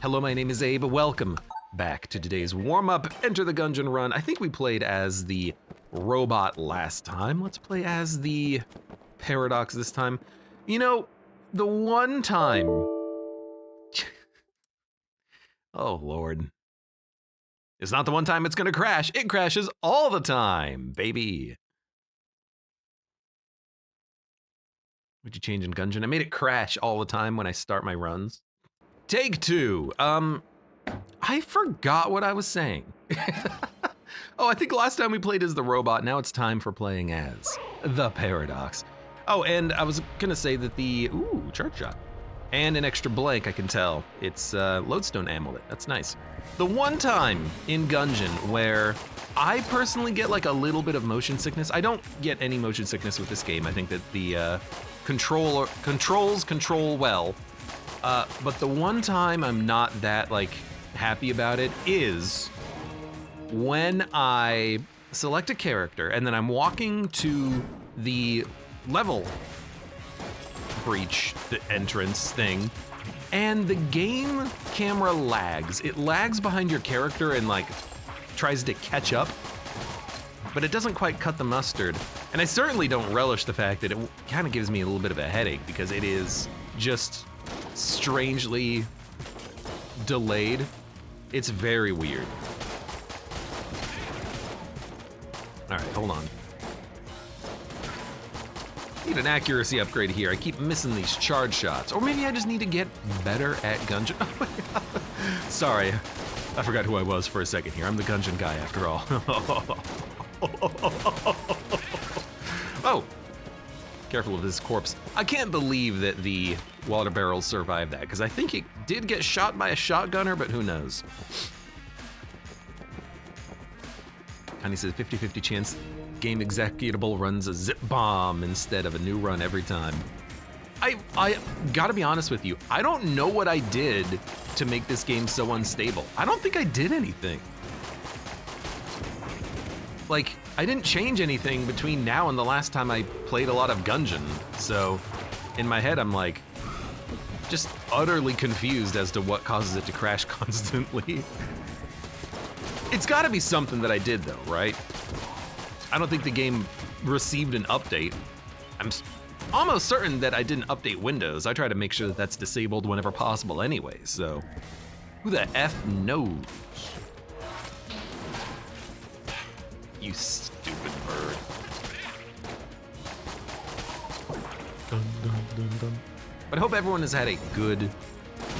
Hello, my name is Abe. Welcome back to today's warm-up Enter the Gungeon run. I think we played as the robot last time. Let's play as the Paradox this time. You know, the one time... Oh, Lord. It's not the one time it's gonna crash. It crashes all the time, baby. What'd you change in Gungeon? I made it crash all the time when I start my runs. Take two. I forgot what I was saying. Oh, I think last time we played as the robot. Now it's time for playing as the Paradox. Oh, and I was gonna say that the, charge shot. And an extra blank, I can tell. It's Lodestone Amulet, that's nice. The one time in Gungeon where I personally get like a little bit of motion sickness. I don't get any motion sickness with this game. I think that the controls control well. But the one time I'm not that like happy about it is when I select a character and then I'm walking to the level breach, the entrance thing, and the game camera lags. It lags behind your character and like tries to catch up, but it doesn't quite cut the mustard. And I certainly don't relish the fact that it kind of gives me a little bit of a headache because it is just strangely delayed. It's very weird. All right, hold on. Need an accuracy upgrade here. I keep missing these charge shots. Or maybe I just need to get better at Gungeon. Oh my God. Sorry, I forgot who I was for a second here. I'm the Gungeon guy after all. Oh, careful of this corpse. I can't believe that the water barrels survived that, because I think it did get shot by a shotgunner, but who knows? Connie says 50-50 chance game executable runs a zip bomb instead of a new run every time. I gotta be honest with you, I don't know what I did to make this game so unstable. I don't think I did anything. Like, I didn't change anything between now and the last time I played a lot of Gungeon, so in my head I'm like, just utterly confused as to what causes it to crash constantly. It's gotta be something that I did though, right? I don't think the game received an update. I'm almost certain that I didn't update Windows. I try to make sure that that's disabled whenever possible anyway, so who the F knows? You stupid bird. Dun, dun, dun, dun. But I hope everyone has had a good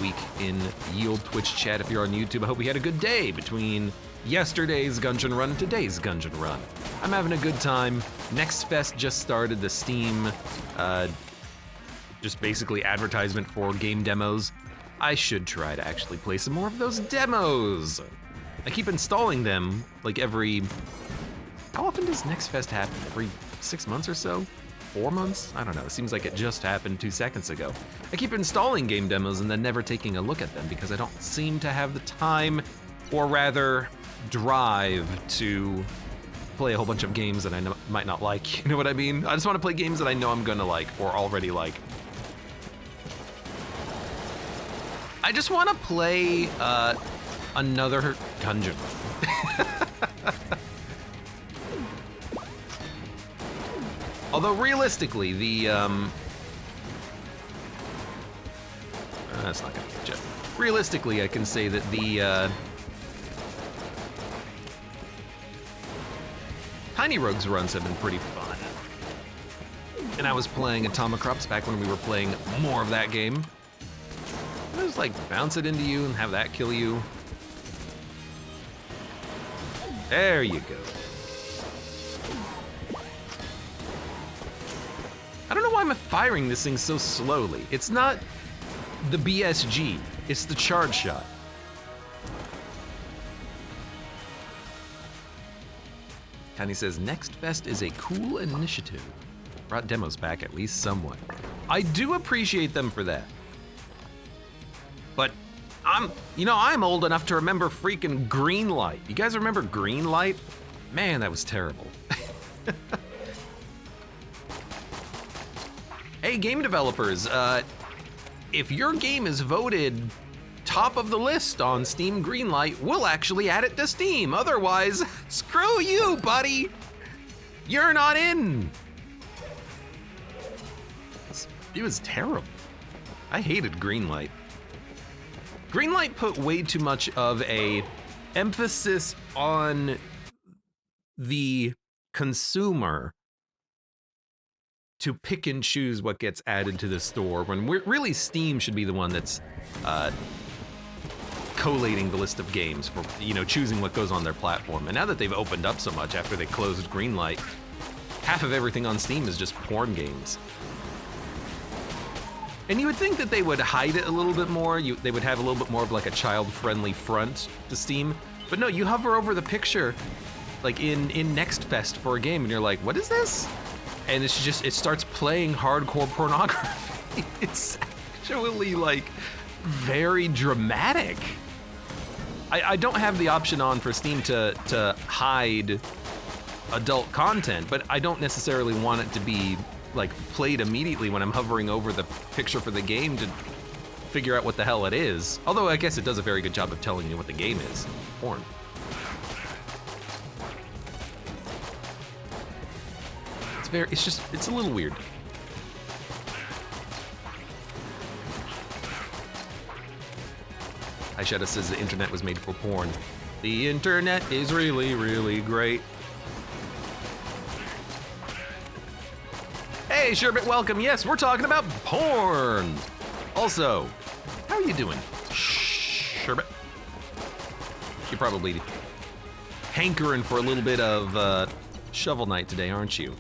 week in Yield Twitch chat. If you're on YouTube, I hope we had a good day between yesterday's Gungeon run and today's Gungeon run. I'm having a good time. Next Fest just started, the Steam, just basically advertisement for game demos. I should try to actually play some more of those demos. I keep installing them like every, how often does Next Fest happen? Every 6 months or so? 4 months? I don't know, it seems like it just happened 2 seconds ago. I keep installing game demos and then never taking a look at them because I don't seem to have the time, or rather, drive to play a whole bunch of games that I might not like, you know what I mean? I just want to play games that I know I'm gonna like, or already like. I just want to play another Gungeon. Although realistically, the that's not gonna get you. Realistically, I can say that the Tiny Rogues runs have been pretty fun. And I was playing Atomicrops back when we were playing more of that game. I just like bounce it into you and have that kill you. There you go. I don't know why I'm firing this thing so slowly. It's not the BSG, it's the charge shot. Connie says, Next Fest is a cool initiative. Brought demos back at least somewhat. I do appreciate them for that. But I'm old enough to remember freaking Greenlight. You guys remember Greenlight? Man, that was terrible. Hey, game developers, if your game is voted top of the list on Steam Greenlight, we'll actually add it to Steam. Otherwise, screw you, buddy. You're not in. It was terrible. I hated Greenlight. Greenlight put way too much of a emphasis on the consumer to pick and choose what gets added to the store, when really Steam should be the one that's collating the list of games for, choosing what goes on their platform. And now that they've opened up so much after they closed Greenlight, half of everything on Steam is just porn games. And you would think that they would hide it a little bit more. They would have a little bit more of like a child-friendly front to Steam. But no, you hover over the picture, like in Next Fest for a game, and you're like, what is this? And it starts playing hardcore pornography. It's actually like very dramatic. I don't have the option on for Steam to hide adult content, but I don't necessarily want it to be like played immediately when I'm hovering over the picture for the game to figure out what the hell it is. Although I guess it does a very good job of telling you what the game is. Porn. It's a little weird. Aishetta says the internet was made for porn. The internet is really, really great. Hey, Sherbet, welcome. Yes, we're talking about porn. Also, how are you doing, Sherbet? You're probably hankering for a little bit of Shovel Knight today, aren't you?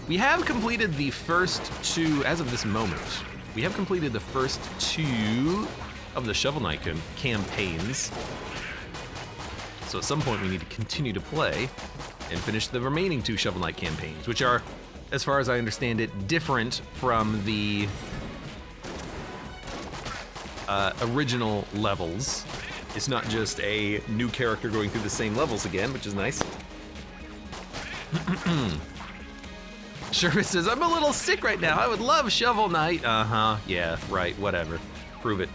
We have completed the first two, as of this moment, we have completed the first two of the Shovel Knight campaigns. So at some point we need to continue to play and finish the remaining two Shovel Knight campaigns, which are, as far as I understand it, different from the original levels. It's not just a new character going through the same levels again, which is nice. Sherman says, I'm a little sick right now. I would love Shovel Knight. Uh-huh, yeah, right, whatever. Prove it.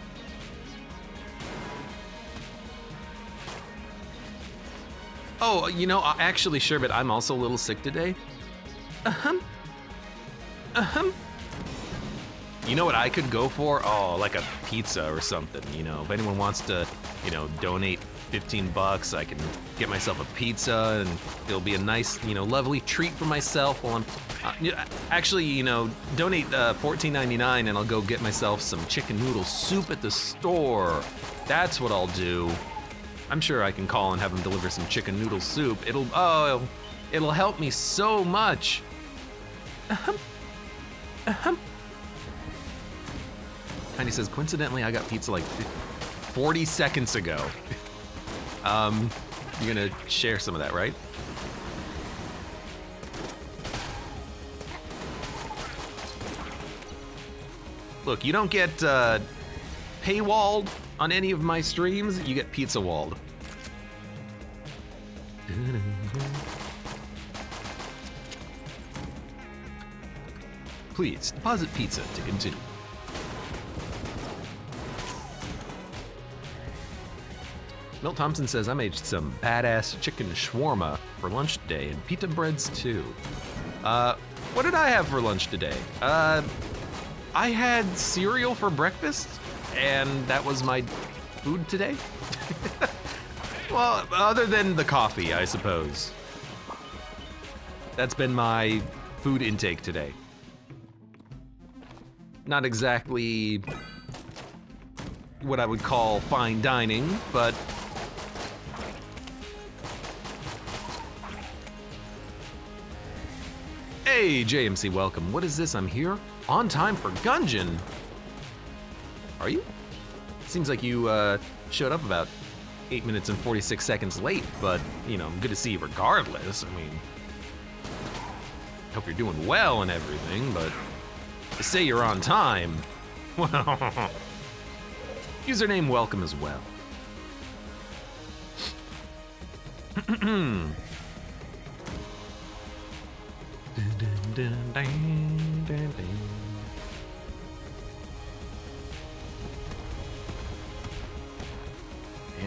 Oh, actually, Sherbet, I'm also a little sick today. You know what I could go for? Oh, like a pizza or something, If anyone wants to, donate $15, I can get myself a pizza and it'll be a nice, lovely treat for myself while I'm, actually, donate $14.99 and I'll go get myself some chicken noodle soup at the store. That's what I'll do. I'm sure I can call and have them deliver some chicken noodle soup. It'll help me so much. Tiny says, coincidentally, I got pizza like 40 seconds ago. You're gonna share some of that, right? Look, you don't get paywalled on any of my streams, you get pizza walled. Please, deposit pizza to continue. Milt Thompson says, I made some badass chicken shawarma for lunch today and pita breads too. What did I have for lunch today? I had cereal for breakfast and that was my food today. Well, other than the coffee, I suppose. That's been my food intake today. Not exactly what I would call fine dining, but hey, JMC, welcome. What is this? I'm here on time for Gungeon. Are you? Seems like you showed up about 8 minutes and 46 seconds late, but, good to see you regardless. I mean, hope you're doing well and everything, but to say you're on time, well, username welcome as well.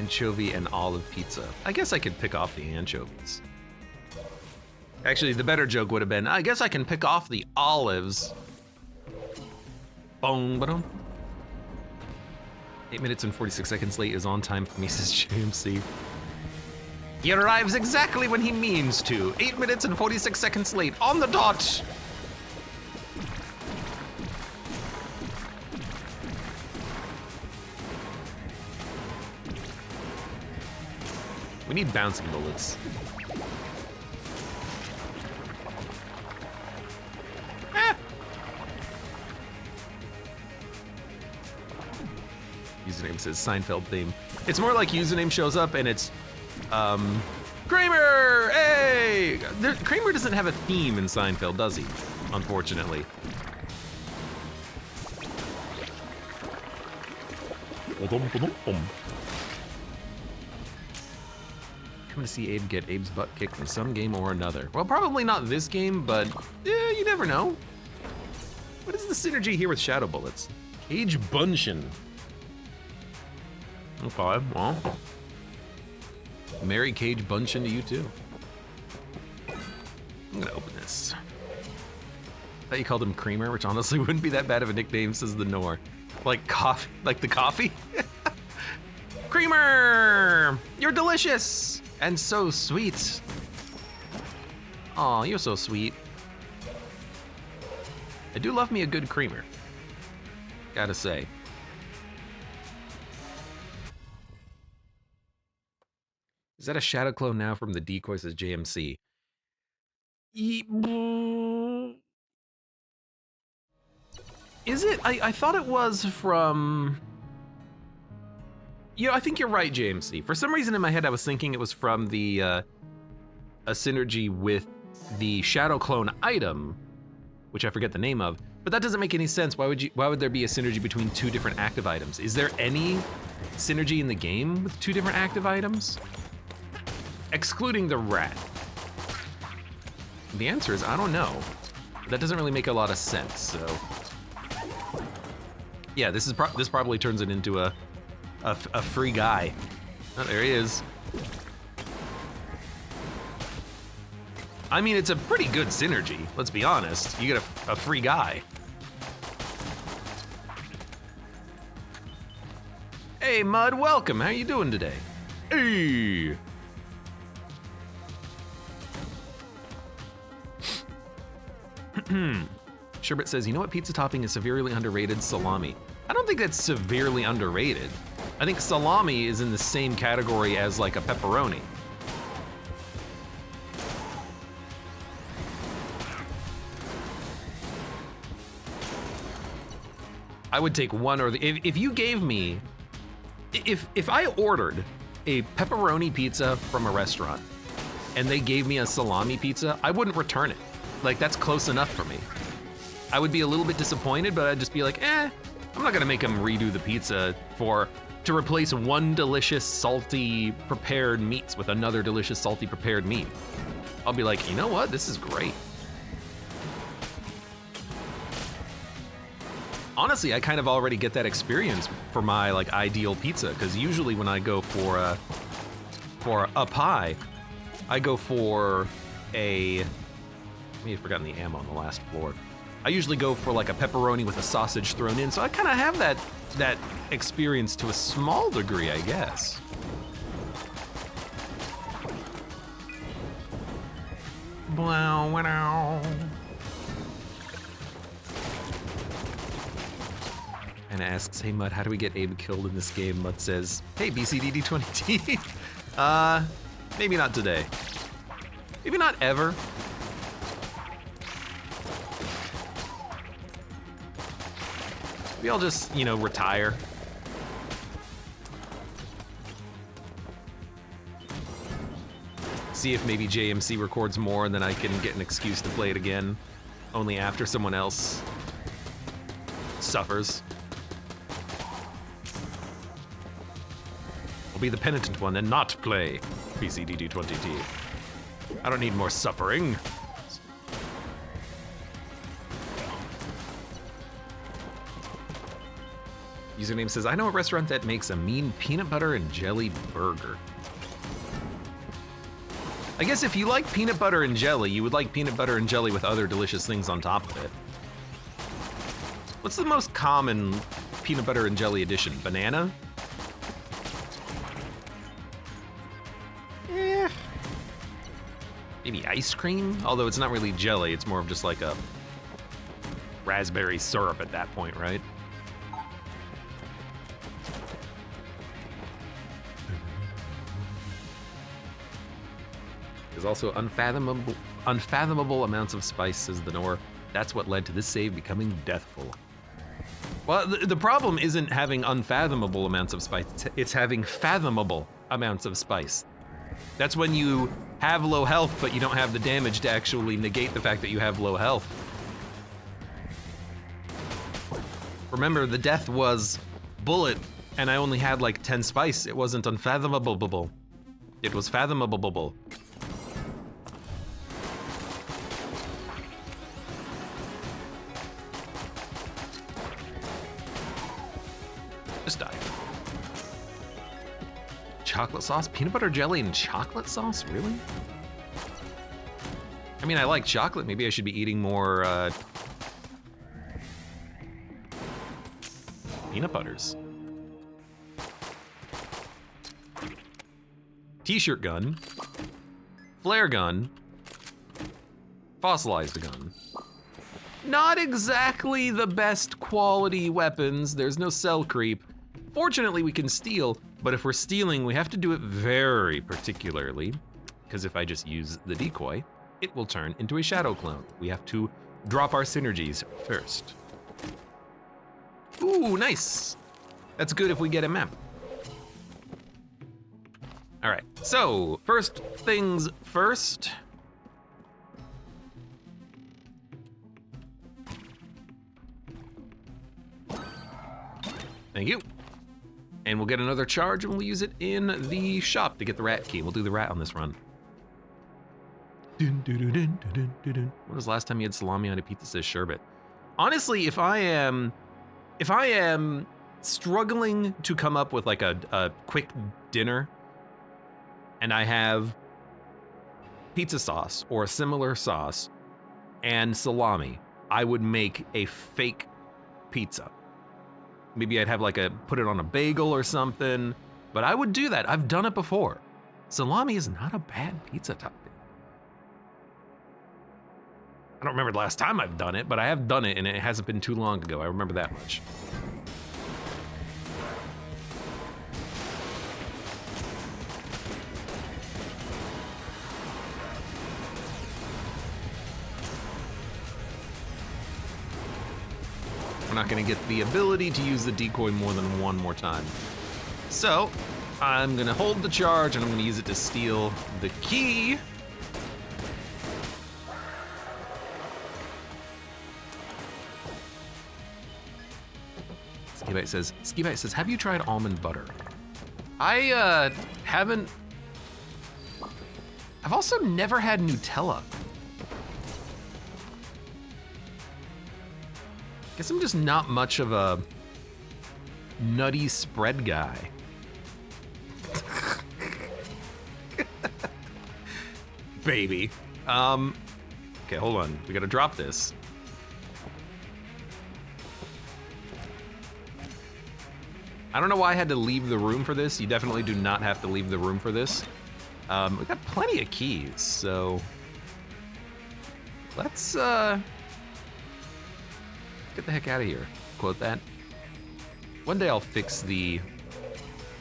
Anchovy and olive pizza. I guess I could pick off the anchovies. Actually, the better joke would have been, I guess I can pick off the olives. Boom, ba-dum. 8 minutes and 46 seconds late is on time for me, says JMC. He arrives exactly when he means to. 8 minutes and 46 seconds late, on the dot. We need bouncing bullets. Ah. Username says Seinfeld theme. It's more like username shows up and it's, Kramer, hey! Kramer doesn't have a theme in Seinfeld, does he? Unfortunately. Come to see Abe get Abe's butt kicked in some game or another. Well, probably not this game, but you never know. What is the synergy here with Shadow Bullets? Cage Bunchen. Okay, well. Merry Cage Bunchen to you too. I'm gonna open this. I thought you called him Creamer, which honestly wouldn't be that bad of a nickname, says the Nor. Like coffee, like the coffee? Creamer! You're delicious! And so sweet. Aw, you're so sweet. I do love me a good creamer. Gotta say. Is that a shadow clone now from the decoy, says JMC? Is it? I thought it was from... You know, I think you're right, JMC. For some reason in my head, I was thinking it was from the, a synergy with the Shadow Clone item, which I forget the name of, but that doesn't make any sense. Why would there be a synergy between two different active items? Is there any synergy in the game with two different active items? Excluding the rat. The answer is, I don't know. That doesn't really make a lot of sense, so. Yeah, this probably turns it into a free guy. Oh, there he is. I mean, it's a pretty good synergy, let's be honest. You get a free guy. Hey, Mud, welcome. How you doing today? Hey! Sherbet says, you know what pizza topping is severely underrated? Salami. I don't think that's severely underrated. I think salami is in the same category as like a pepperoni. I would take one or the, if you gave me, if I ordered a pepperoni pizza from a restaurant and they gave me a salami pizza, I wouldn't return it. Like, that's close enough for me. I would be a little bit disappointed, but I'd just be like, I'm not gonna make them redo the pizza to replace one delicious salty prepared meats with another delicious salty prepared meat. I'll be like, you know what, this is great. Honestly, I kind of already get that experience for my like ideal pizza, because usually when I go for a pie, I go for I may have forgotten the ammo on the last floor. I usually go for like a pepperoni with a sausage thrown in, so I kind of have that experience to a small degree, I guess. Wow, wow. And asks, hey Mud, how do we get Abe killed in this game? Mud says, hey BCDD20T. Maybe not today. Maybe not ever. Maybe I'll just, you know, retire. See if maybe JMC records more and then I can get an excuse to play it again. Only after someone else suffers. I'll be the penitent one and not play BCDD20T. I don't need more suffering. Username says, I know a restaurant that makes a mean peanut butter and jelly burger. I guess if you like peanut butter and jelly, you would like peanut butter and jelly with other delicious things on top of it. What's the most common peanut butter and jelly addition? Banana? Maybe ice cream? Although it's not really jelly, it's more of just like a raspberry syrup at that point, right? There's also unfathomable amounts of spice, says the Nor. That's what led to this save becoming deathful. Well, the problem isn't having unfathomable amounts of spice, it's having fathomable amounts of spice. That's when you have low health, but you don't have the damage to actually negate the fact that you have low health. Remember, the death was bullet, and I only had like 10 spice. It wasn't unfathomable. It was fathomable. Just die. Chocolate sauce, peanut butter jelly, and chocolate sauce? Really? I mean, I like chocolate. Maybe I should be eating more peanut butters. T-shirt gun, flare gun, fossilized gun. Not exactly the best quality weapons. There's no cell creep. Fortunately, we can steal, but if we're stealing, we have to do it very particularly, because if I just use the decoy, it will turn into a shadow clone. We have to drop our synergies first. Ooh, nice. That's good if we get a map. All right, so first things first. Thank you. And we'll get another charge and we'll use it in the shop to get the rat key. We'll do the rat on this run. When was the last time you had salami on a pizza, says Sherbet? Honestly, if I am struggling to come up with like a quick dinner and I have pizza sauce or a similar sauce and salami, I would make a fake pizza. Maybe I'd have like put it on a bagel or something, but I would do that. I've done it before. Salami is not a bad pizza topping. I don't remember the last time I've done it, but I have done it and it hasn't been too long ago. I remember that much. We're not gonna get the ability to use the decoy more than one more time. So, I'm gonna hold the charge and I'm gonna use it to steal the key. Skibite says, have you tried almond butter? I haven't. I've also never had Nutella. Guess I'm just not much of a nutty spread guy. Baby. Okay, hold on. We gotta drop this. I don't know why I had to leave the room for this. You definitely do not have to leave the room for this. We got plenty of keys, so let's get the heck out of here. Quote that. One day I'll fix the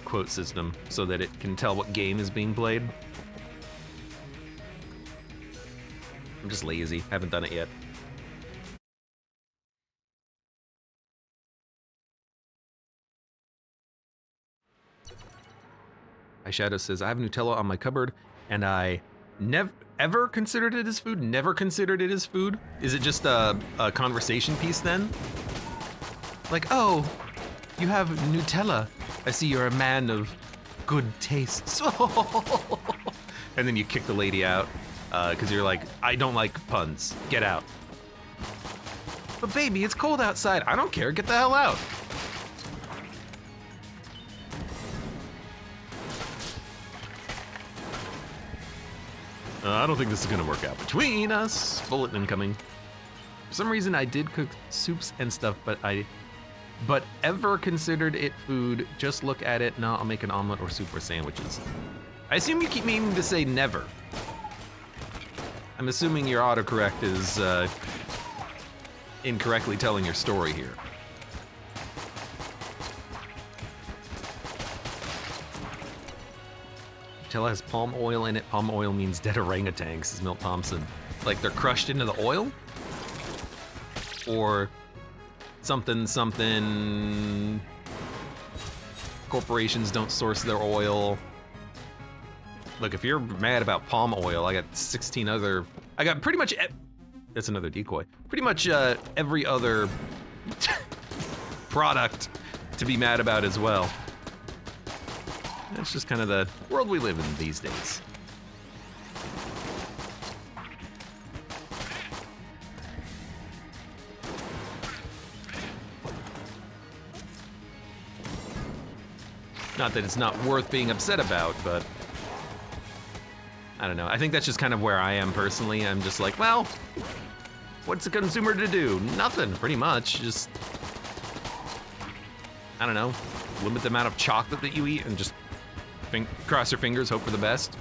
quote system so that it can tell what game is being played. I'm just lazy, haven't done it yet. iShadow says, I have Nutella on my cupboard and I never ever considered it as food? Never considered it as food? Is it just a conversation piece then? Like, oh, you have Nutella. I see you're a man of good tastes. And then you kick the lady out because you're like, I don't like puns. Get out. But baby, it's cold outside. I don't care. Get the hell out. I don't think this is gonna work out between us. Bullet incoming. For some reason, I did cook soups and stuff, but ever considered it food. Just look at it. No, I'll make an omelet or soup or sandwiches. I assume you keep meaning to say never. I'm assuming your autocorrect is incorrectly telling your story here. Nutella has palm oil in it. Palm oil means dead orangutans, says Milt Thompson. Like they're crushed into the oil? Or something. Corporations don't source their oil. Look, if you're mad about palm oil, I got 16 other. I got pretty much. That's another decoy. Pretty much every other product to be mad about as well. That's just kind of the world we live in these days. Not that it's not worth being upset about, but I don't know. I think that's just kind of where I am personally. I'm just like, well, what's a consumer to do? Nothing, pretty much. Just, I don't know, limit the amount of chocolate that you eat and just cross your fingers, hope for the best.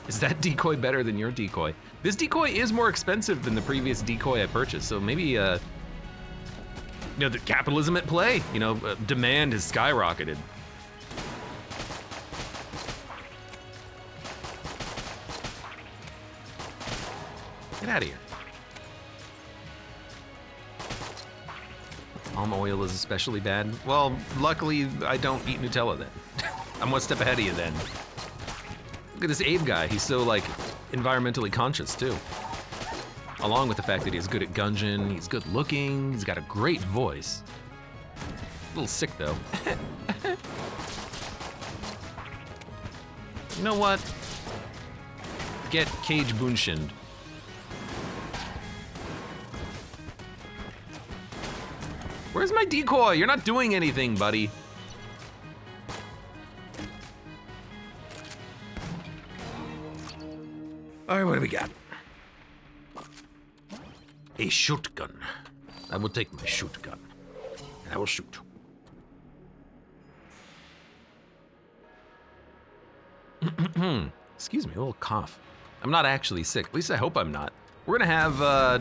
Is that decoy better than your decoy? This decoy is more expensive than the previous decoy I purchased, so maybe, you know, the capitalism at play. You know, demand has skyrocketed. Get out of here. Palm oil is especially bad. Well, luckily I don't eat Nutella then. I'm one step ahead of you then. Look at this Abe guy. He's so like environmentally conscious too. Along with the fact that he's good at Gungeon, he's good looking, he's got a great voice. A little sick though. You know what? Get Cage Bunshinned. Where's my decoy? You're not doing anything, buddy. All right, what do we got? A shotgun. I will take my shotgun, and I will shoot. Excuse me, a little cough. I'm not actually sick. At least I hope I'm not. We're gonna have a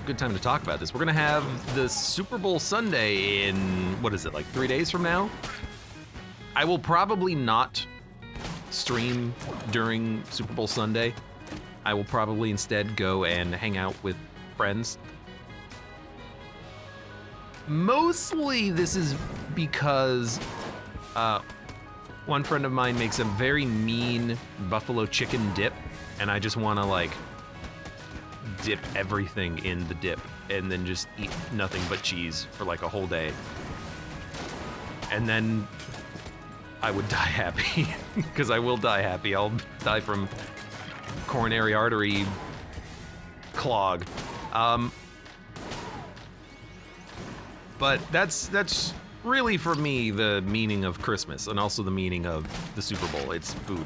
good time to talk about this. We're gonna have the Super Bowl Sunday in, what is it, like 3 days from now? I will probably not stream during Super Bowl Sunday. I will probably instead go and hang out with friends. Mostly this is because one friend of mine makes a very mean buffalo chicken dip, and I just wanna like dip everything in the dip and then just eat nothing but cheese for like a whole day. And then I would die happy, because I will die happy. I'll die from coronary artery clog. But that's really for me the meaning of Christmas, and also the meaning of the Super Bowl. It's food.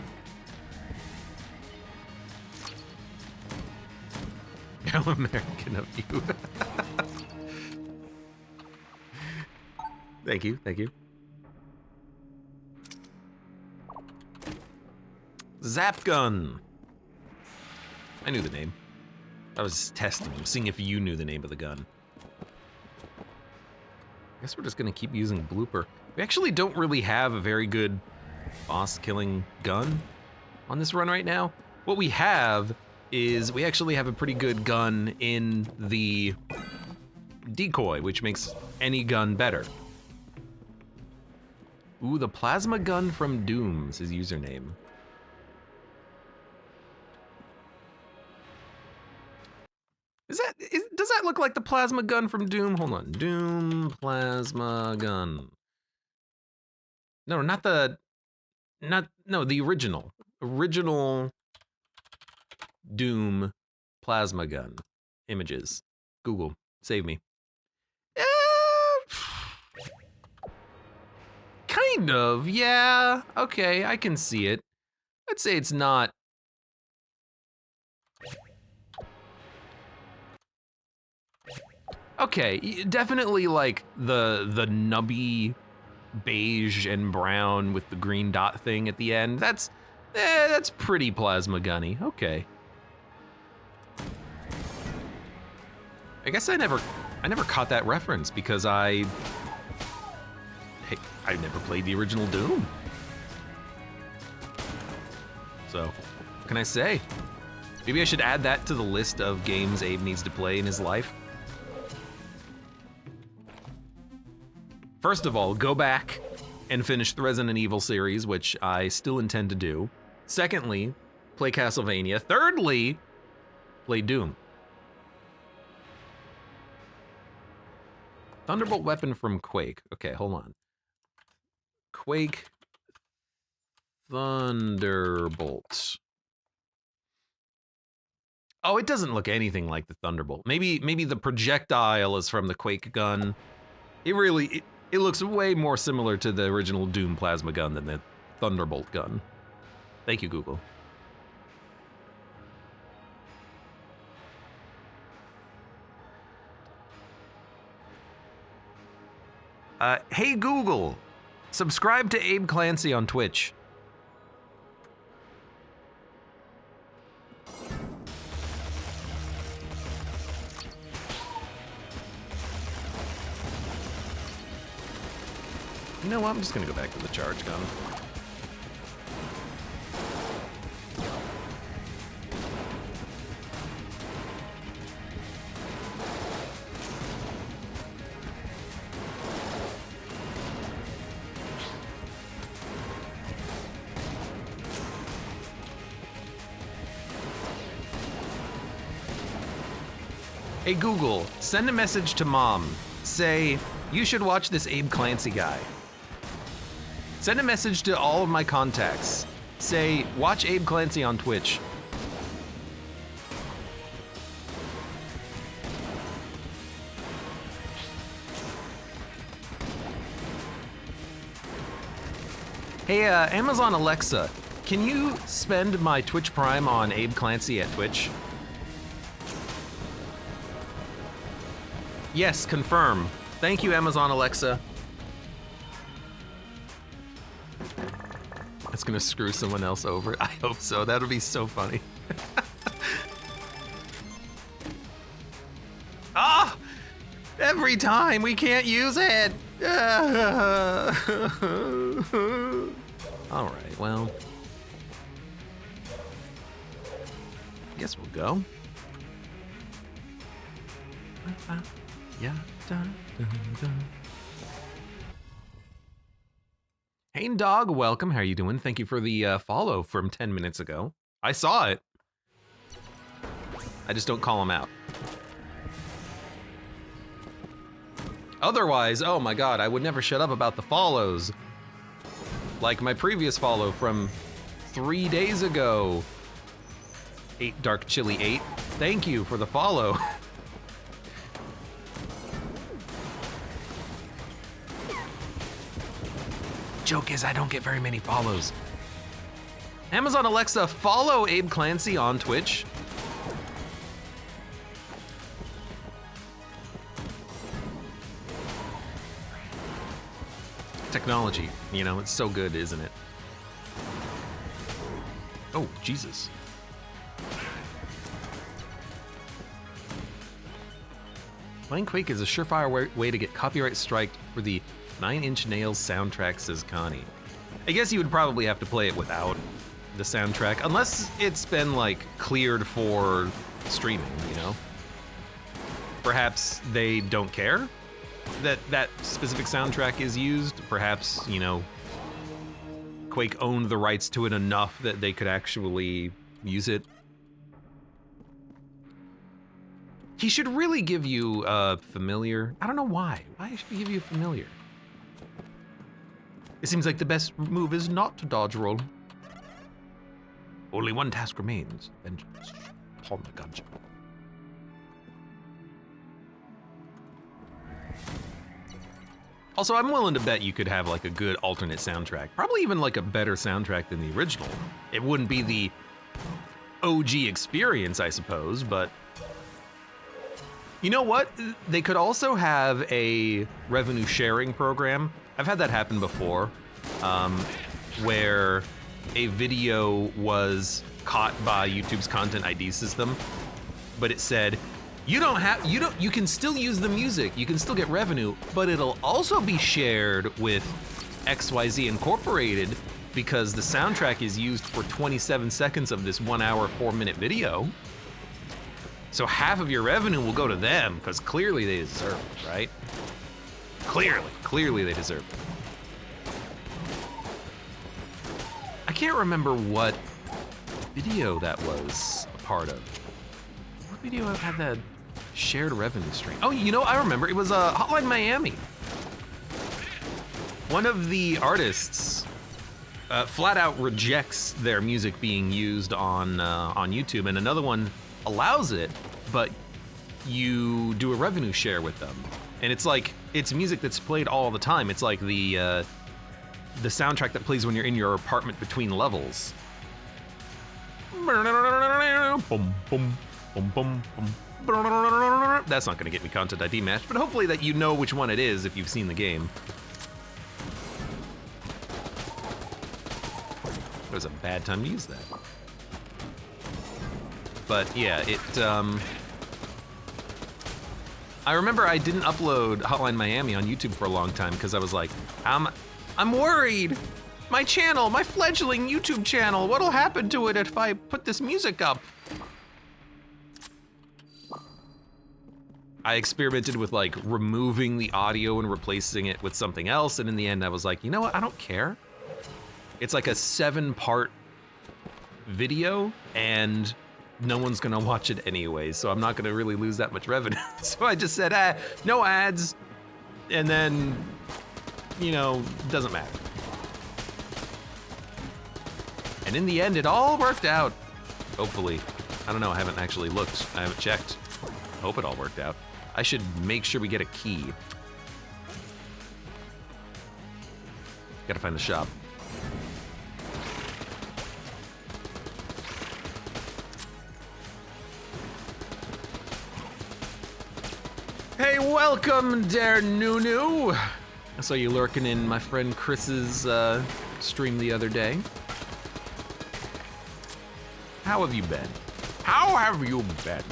How American of you. Thank you, thank you. Zap gun. I knew the name. I was testing him, seeing if you knew the name of the gun. I guess we're just gonna keep using blooper. We actually don't really have a very good boss killing gun on this run right now. What we have is we actually have a pretty good gun in the decoy, which makes any gun better. Ooh, the plasma gun from Doom is his username. Does that look like the plasma gun from Doom? Hold on, Doom plasma gun. No, the original. Original Doom plasma gun images. Google, save me. Kind of, yeah. Okay, I can see it. I'd say it's not. Okay, definitely like the nubby beige and brown with the green dot thing at the end. That's pretty plasma gunny. Okay. I guess I never caught that reference because I never played the original Doom. So, what can I say? Maybe I should add that to the list of games Abe needs to play in his life. First of all, go back and finish the Resident Evil series, which I still intend to do. Secondly, play Castlevania. Thirdly, play Doom. Thunderbolt weapon from Quake. Okay, hold on. Quake Thunderbolt. Oh, it doesn't look anything like the Thunderbolt. Maybe the projectile is from the Quake gun. It looks way more similar to the original Doom plasma gun than the Thunderbolt gun. Thank you, Google. Hey Google, subscribe to Abe Clancy on Twitch. You know what, I'm just gonna go back to the charge gun. Hey Google, send a message to Mom. Say, you should watch this Abe Clancy guy. Send a message to all of my contacts. Say, watch Abe Clancy on Twitch. Hey, Amazon Alexa, can you spend my Twitch Prime on Abe Clancy at Twitch? Yes, confirm. Thank you, Amazon Alexa. That's gonna screw someone else over. I hope so. That'll be so funny. Ah! Every time we can't use it. All right, well, I guess we'll go. Yeah. Hey Dog, welcome. How are you doing? Thank you for the follow from 10 minutes ago. I saw it. I just don't call them out. Otherwise, oh my god, I would never shut up about the follows. Like my previous follow from 3 days ago. 8 Dark Chili 8. Thank you for the follow. Joke is I don't get very many follows. Amazon Alexa, follow Abe Clancy on Twitch. Technology, you know, it's so good, isn't it? Oh, Jesus. Playing Quake is a surefire way to get copyright striked for the 9 Inch Nails soundtrack, says Connie. I guess you would probably have to play it without the soundtrack, unless it's been, like, cleared for streaming, you know? Perhaps they don't care that that specific soundtrack is used. Perhaps, you know, Quake owned the rights to it enough that they could actually use it. He should really give you a familiar. I don't know why. Why should he give you a familiar? It seems like the best move is not to dodge roll. Only one task remains. Vengeance upon the gungeon. Also, I'm willing to bet you could have like a good alternate soundtrack. Probably even like a better soundtrack than the original. It wouldn't be the OG experience, I suppose, but you know what? They could also have a revenue sharing program. I've had that happen before, where a video was caught by YouTube's content ID system, but it said, you can still use the music, you can still get revenue, but it'll also be shared with XYZ Incorporated because the soundtrack is used for 27 seconds of this 1 hour, 4-minute video. So half of your revenue will go to them because clearly they deserve it, right? Clearly they deserve it. I can't remember what video that was a part of. What video had that shared revenue stream? Oh, you know, I remember. It was Hotline Miami. One of the artists flat out rejects their music being used on YouTube, and another one allows it, but you do a revenue share with them. And it's like, it's music that's played all the time. It's like the soundtrack that plays when you're in your apartment between levels. That's not gonna get me content ID matched, but hopefully that you know which one it is if you've seen the game. It was a bad time to use that. But yeah, I remember I didn't upload Hotline Miami on YouTube for a long time because I was like, I'm worried. My channel, my fledgling YouTube channel, what'll happen to it if I put this music up? I experimented with like removing the audio and replacing it with something else, and in the end I was like, you know what, I don't care. It's like a 7-part video, and no one's gonna watch it anyway, so I'm not gonna really lose that much revenue. So I just said, no ads, and then, you know, doesn't matter. And in the end, it all worked out, hopefully. I don't know, I haven't actually looked, I haven't checked. Hope it all worked out. I should make sure we get a key. Gotta find the shop. Hey, welcome, Dare Nunu. I saw you lurking in my friend Chris's stream the other day. How have you been? How have you been?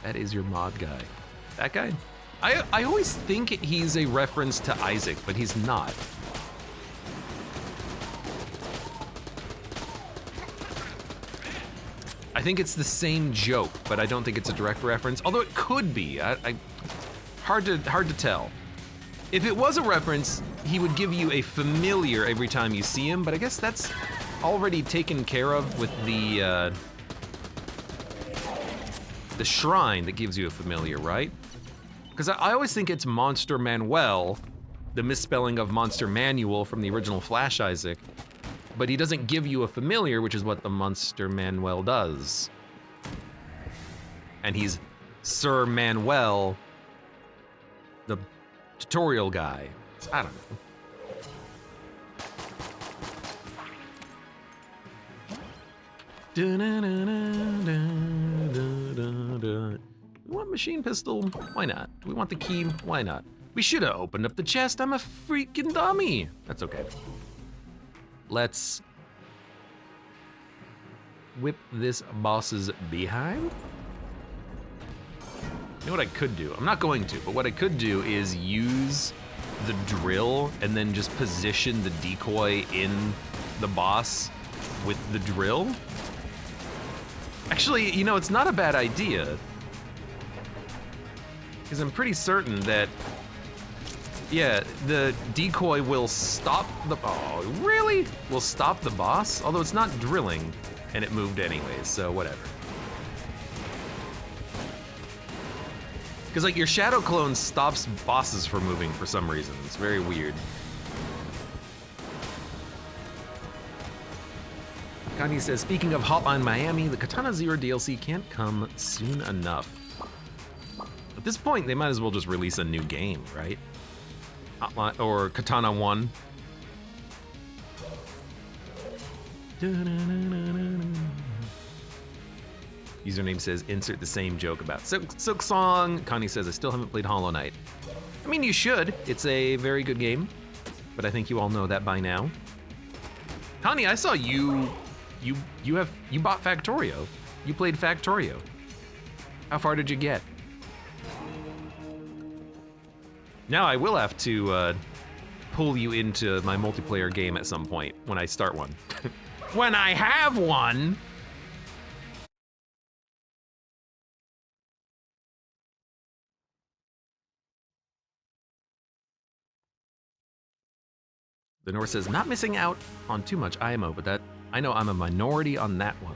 That is your mod guy. That guy? I always think he's a reference to Isaac, but he's not. I think it's the same joke, but I don't think it's a direct reference, although it could be. Hard to tell. If it was a reference, he would give you a familiar every time you see him, but I guess that's already taken care of with the shrine that gives you a familiar, right? Because I always think it's Monster Manuel, the misspelling of Monster Manual from the original Flash Isaac, but he doesn't give you a familiar, which is what the Monster Manuel does. And he's Sir Manuel, the tutorial guy. I don't know. We want machine pistol? Why not? Do we want the key? Why not? We should have opened up the chest. I'm a freaking dummy. That's okay. Let's whip this boss's behind. You know what I could do? I'm not going to, but what I could do is use the drill and then just position the decoy in the boss with the drill. Actually, you know, it's not a bad idea. Because I'm pretty certain that, yeah, the decoy will stop the, oh, really? Will stop the boss? Although it's not drilling, and it moved anyways, so whatever. Because like your shadow clone stops bosses from moving for some reason. It's very weird. Kanye says, speaking of Hotline Miami, the Katana Zero DLC can't come soon enough. At this point, they might as well just release a new game, right? Hotline, or Katana 1. Username says, insert the same joke about Silk Song. Connie says, I still haven't played Hollow Knight. I mean, you should. It's a very good game, but I think you all know that by now. Connie, I saw you bought Factorio. You played Factorio. How far did you get? Now I will have to pull you into my multiplayer game at some point when I start one. When I have one! The North says, not missing out on too much IMO, but that I know I'm a minority on that one.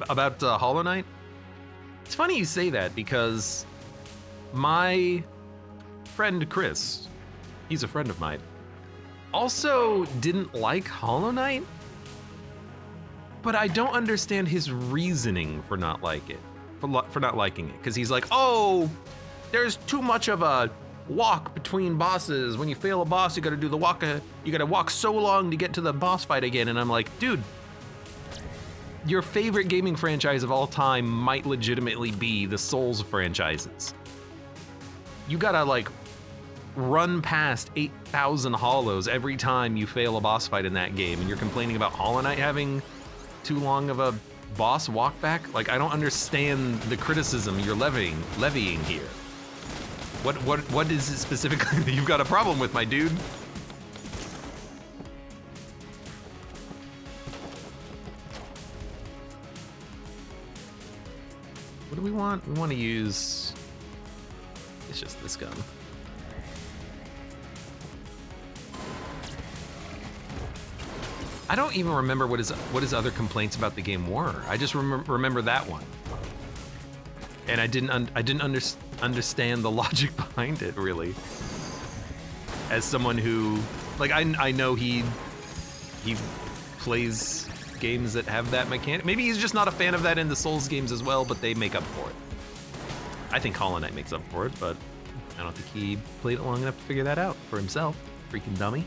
About Hollow Knight? It's funny you say that because my friend Chris, he's a friend of mine, also didn't like Hollow Knight, but I don't understand his reasoning for not liking it, because he's like, oh, there's too much of a walk between bosses. When you fail a boss, you gotta do the walk, you gotta walk so long to get to the boss fight again, and I'm like, dude, your favorite gaming franchise of all time might legitimately be the Souls franchises. You gotta like run past 8,000 hollows every time you fail a boss fight in that game, and you're complaining about Hollow Knight having too long of a boss walk back? Like, I don't understand the criticism you're levying here. What is it specifically that you've got a problem with, my dude? What do we want? We want to use, it's just this gun. I don't even remember what his other complaints about the game were. I just remember that one, and I didn't understand the logic behind it, really. As someone who, like, I know he plays games that have that mechanic. Maybe he's just not a fan of that in the Souls games as well, but they make up for it. I think Hollow Knight makes up for it, but I don't think he played it long enough to figure that out for himself. Freaking dummy.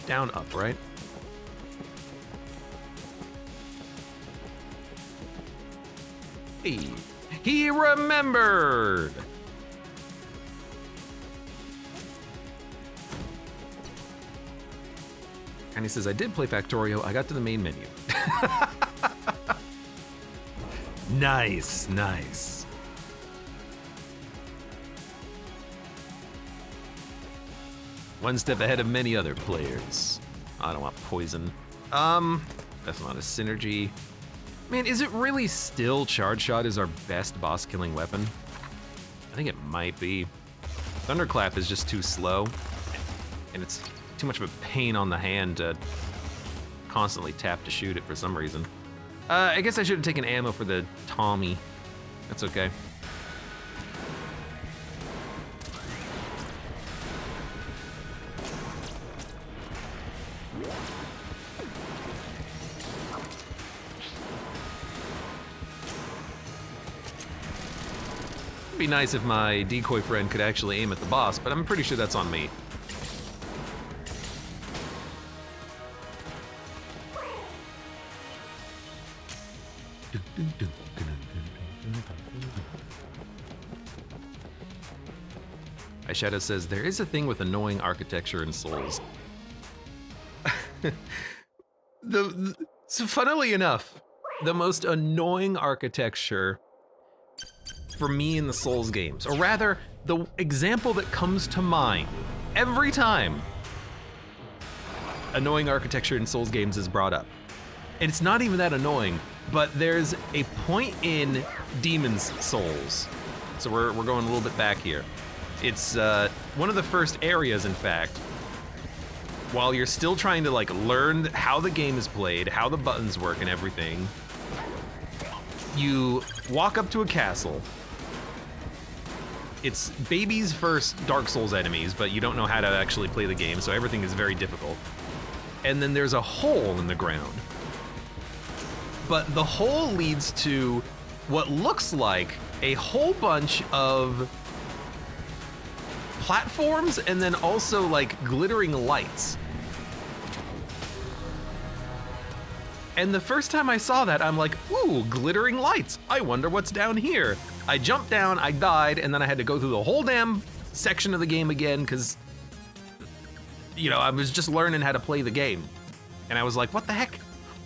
Down, up, right? Hey, he remembered! And he says, I did play Factorio, I got to the main menu. Nice, nice. One step ahead of many other players. I don't want poison. That's not a synergy. Man, is it really still Charge Shot is our best boss killing weapon? I think it might be. Thunderclap is just too slow, and it's too much of a pain on the hand to constantly tap to shoot it for some reason. I guess I should have taken ammo for the Tommy. That's okay. It'd be nice if my decoy friend could actually aim at the boss, but I'm pretty sure that's on me. iShadow says, there is a thing with annoying architecture in Souls. So funnily enough, the most annoying architecture for me in the Souls games, or rather, the example that comes to mind every time annoying architecture in Souls games is brought up. And it's not even that annoying, but there's a point in Demon's Souls. So we're going a little bit back here. It's one of the first areas, in fact, while you're still trying to like learn how the game is played, how the buttons work and everything. You walk up to a castle, it's baby's first Dark Souls enemies, but you don't know how to actually play the game, so everything is very difficult. And then there's a hole in the ground. But the hole leads to what looks like a whole bunch of platforms and then also like glittering lights. And the first time I saw that, I'm like, ooh, glittering lights. I wonder what's down here. I jumped down, I died, and then I had to go through the whole damn section of the game again because, you know, I was just learning how to play the game. And I was like, what the heck?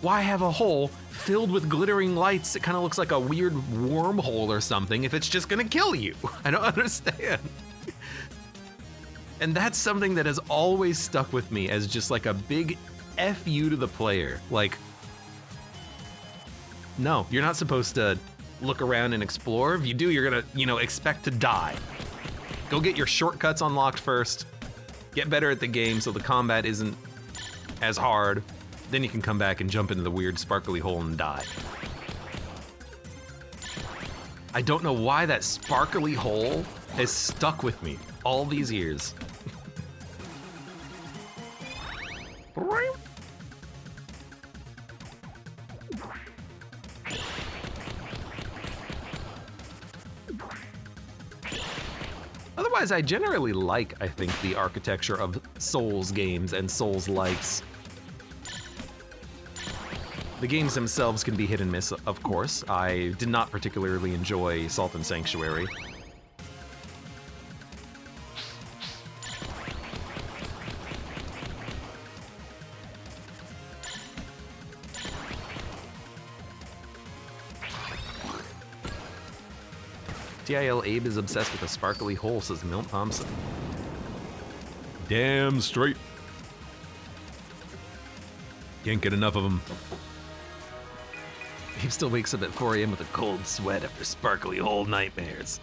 Why have a hole filled with glittering lights? It kind of looks like a weird wormhole or something if it's just gonna kill you. I don't understand. And that's something that has always stuck with me as just like a big F you to the player. Like, no, you're not supposed to look around and explore. If you do, you're gonna, you know, expect to die. Go get your shortcuts unlocked first. Get better at the game so the combat isn't as hard. Then you can come back and jump into the weird sparkly hole and die. I don't know why that sparkly hole has stuck with me all these years. Otherwise, I generally like, I think, the architecture of Souls games and Souls-likes. The games themselves can be hit and miss, of course. I did not particularly enjoy Salt and Sanctuary. TIL Abe is obsessed with a sparkly hole, says Milt Thompson. Damn straight. Can't get enough of them. Abe still wakes up at 4 a.m. with a cold sweat after sparkly hole nightmares.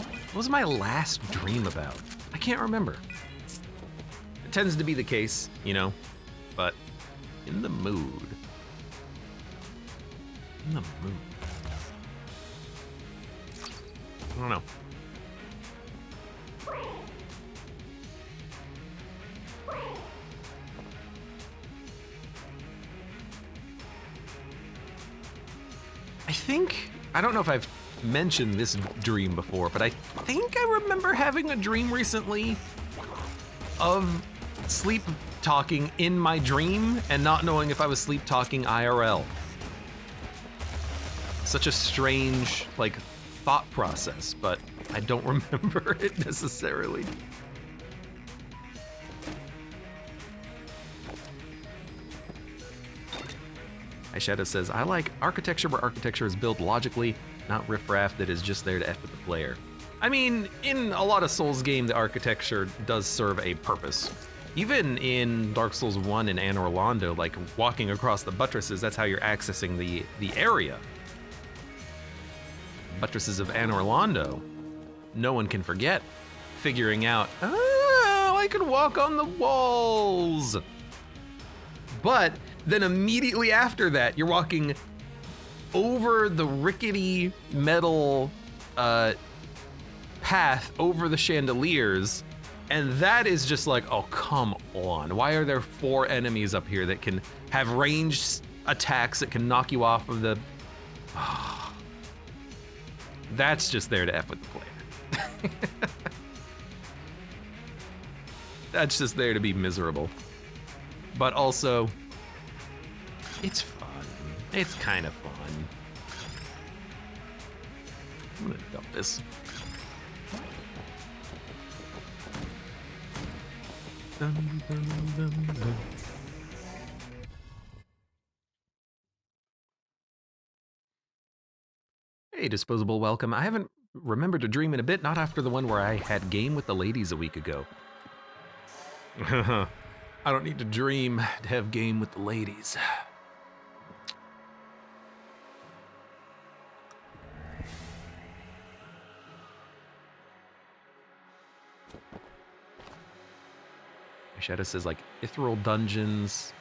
What was my last dream about? I can't remember. It tends to be the case, you know, but in the mood. In the mood. I don't know. I don't know if I've mentioned this dream before, but I think I remember having a dream recently of sleep talking in my dream and not knowing if I was sleep talking IRL. Such a strange, like, thought process, but I don't remember it necessarily. Shadow says, I like architecture where architecture is built logically, not riffraff that is just there to F with the player. I mean, in a lot of Souls games, the architecture does serve a purpose. Even in Dark Souls 1 and Anor Londo, like walking across the buttresses, that's how you're accessing the area. Buttresses of Anor Londo. No one can forget figuring out, oh, I can walk on the walls. But then immediately after that, you're walking over the rickety metal path over the chandeliers, and that is just like, oh, come on. Why are there 4 enemies up here that can have ranged attacks that can knock you off of the... That's just there to F with the player. That's just there to be miserable. But also, it's fun. It's kind of fun. I'm gonna dump this. Dun, dun, dun, dun. Hey, Disposable, welcome. I haven't remembered a dream in a bit, not after the one where I had game with the ladies a week ago. I don't need to dream to have game with the ladies. Shadow says like Ethereal Dungeons,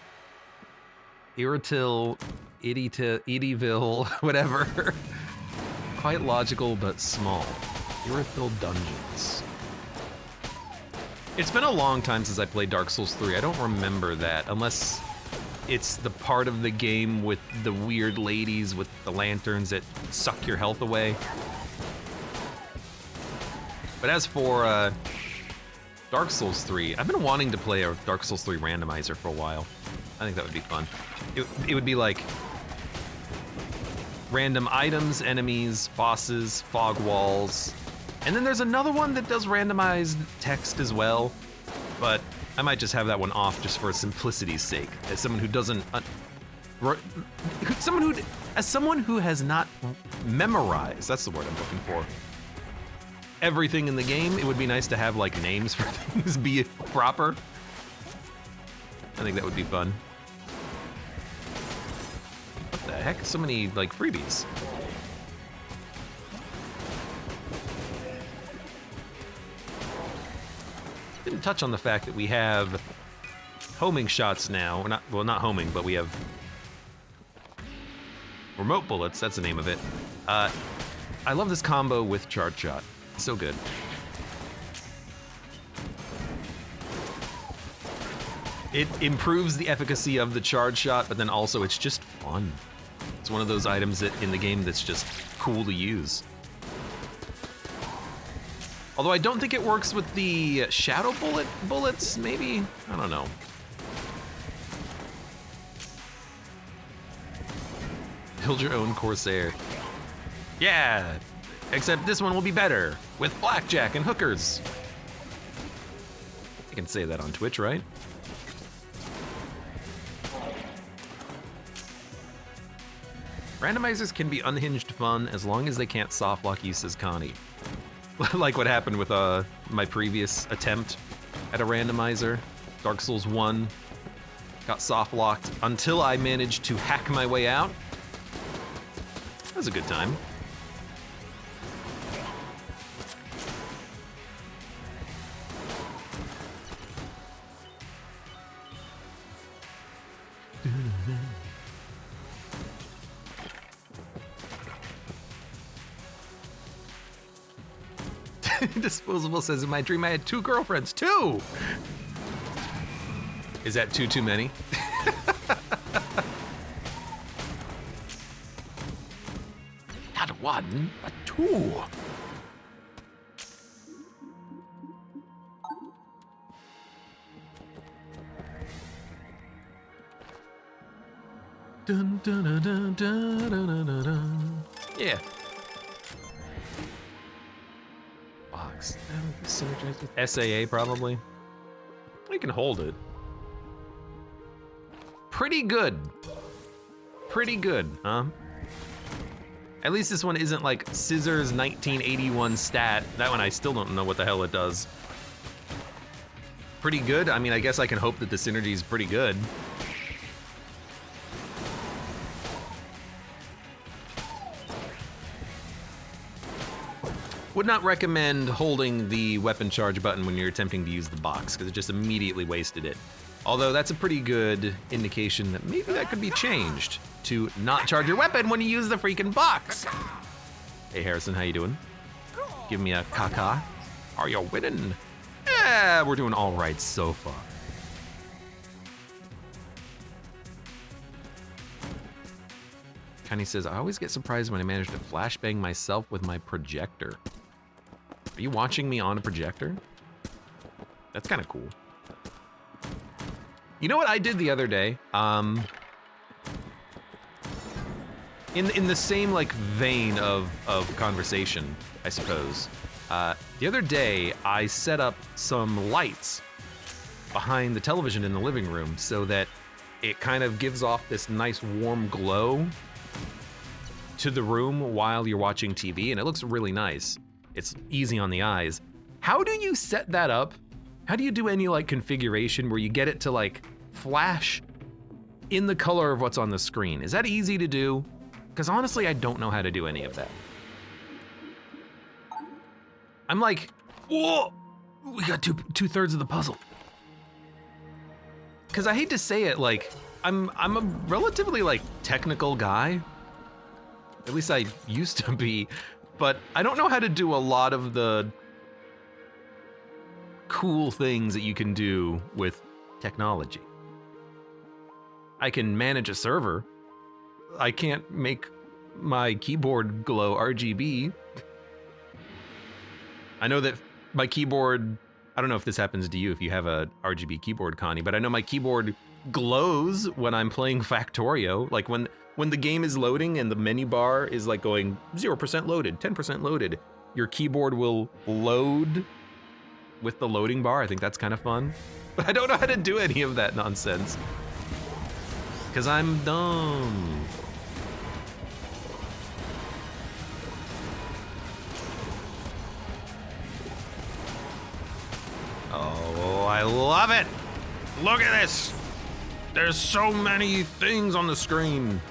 Iratil, Idyville, whatever. Quite logical, but small. Irithil Dungeons. It's been a long time since I played Dark Souls 3. I don't remember that, unless it's the part of the game with the weird ladies with the lanterns that suck your health away. But as for Dark Souls 3, I've been wanting to play a Dark Souls 3 randomizer for a while. I think that would be fun. It would be like random items, enemies, bosses, fog walls, and then there's another one that does randomized text as well, but I might just have that one off just for simplicity's sake. As someone who doesn't, as someone who has not memorized, that's the word I'm looking for, everything in the game, it would be nice to have like names for things be proper. I think that would be fun. What the heck? So many like freebies. Didn't touch on the fact that we have homing shots now. Well, not homing, but we have remote bullets. That's the name of it. I love this combo with charge shot. So good. It improves the efficacy of the charge shot, but then also it's just fun. It's one of those items that in the game that's just cool to use. Although I don't think it works with the shadow bullets, maybe? I don't know. Build your own Corsair. Yeah, except this one will be better, with blackjack and hookers. I can say that on Twitch, right? Randomizers can be unhinged fun as long as they can't softlock you, says Connie. Like what happened with my previous attempt at a randomizer. Dark Souls 1 got softlocked until I managed to hack my way out. That was a good time. Disposable says, in my dream I had 2 girlfriends. 2! Is that too many? Not 1, but 2. Dun, dun, dun, dun, dun, dun, dun, dun. Yeah. Box. Synergize with SAA probably. We can hold it. Pretty good. Pretty good, huh? At least this one isn't like Scissors 1981 stat. That one I still don't know what the hell it does. Pretty good? I mean, I guess I can hope that the synergy is pretty good. Would not recommend holding the weapon charge button when you're attempting to use the box, because it just immediately wasted it. Although that's a pretty good indication that maybe that could be changed to not charge your weapon when you use the freaking box. Hey Harrison, how you doing? Give me a caca. Are you winning? Yeah, we're doing all right so far. Connie says, I always get surprised when I manage to flashbang myself with my projector. Are you watching me on a projector? That's kind of cool. You know what I did the other day? In the same like vein of conversation, I suppose. The other day, I set up some lights behind the television in the living room so that it kind of gives off this nice warm glow to the room while you're watching TV, and it looks really nice. It's easy on the eyes. How do you set that up? How do you do any like configuration where you get it to like flash in the color of what's on the screen? Is that easy to do? Because honestly, I don't know how to do any of that. I'm like, whoa, we got two-thirds of the puzzle. Because I hate to say it, like, I'm a relatively like technical guy. At least I used to be, but I don't know how to do a lot of the cool things that you can do with technology. I can manage a server. I can't make my keyboard glow RGB. I know that my keyboard, I don't know if this happens to you if you have a RGB keyboard, Connie, but I know my keyboard glows when I'm playing Factorio. Like when the game is loading and the menu bar is like going 0% loaded, 10% loaded, your keyboard will load with the loading bar. I think that's kind of fun. But I don't know how to do any of that nonsense. Because I'm dumb. Oh, I love it! Look at this! There's so many things on the screen.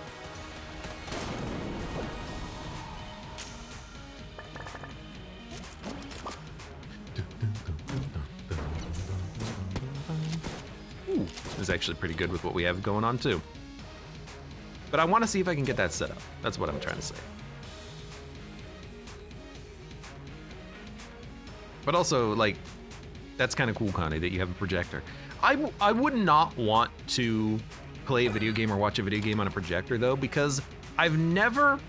Ooh, this is actually pretty good with what we have going on too. But I want to see if I can get that set up. That's what I'm trying to say. But also, like, that's kind of cool, Connie, that you have a projector. I would not want to play a video game or watch a video game on a projector, though, because I've never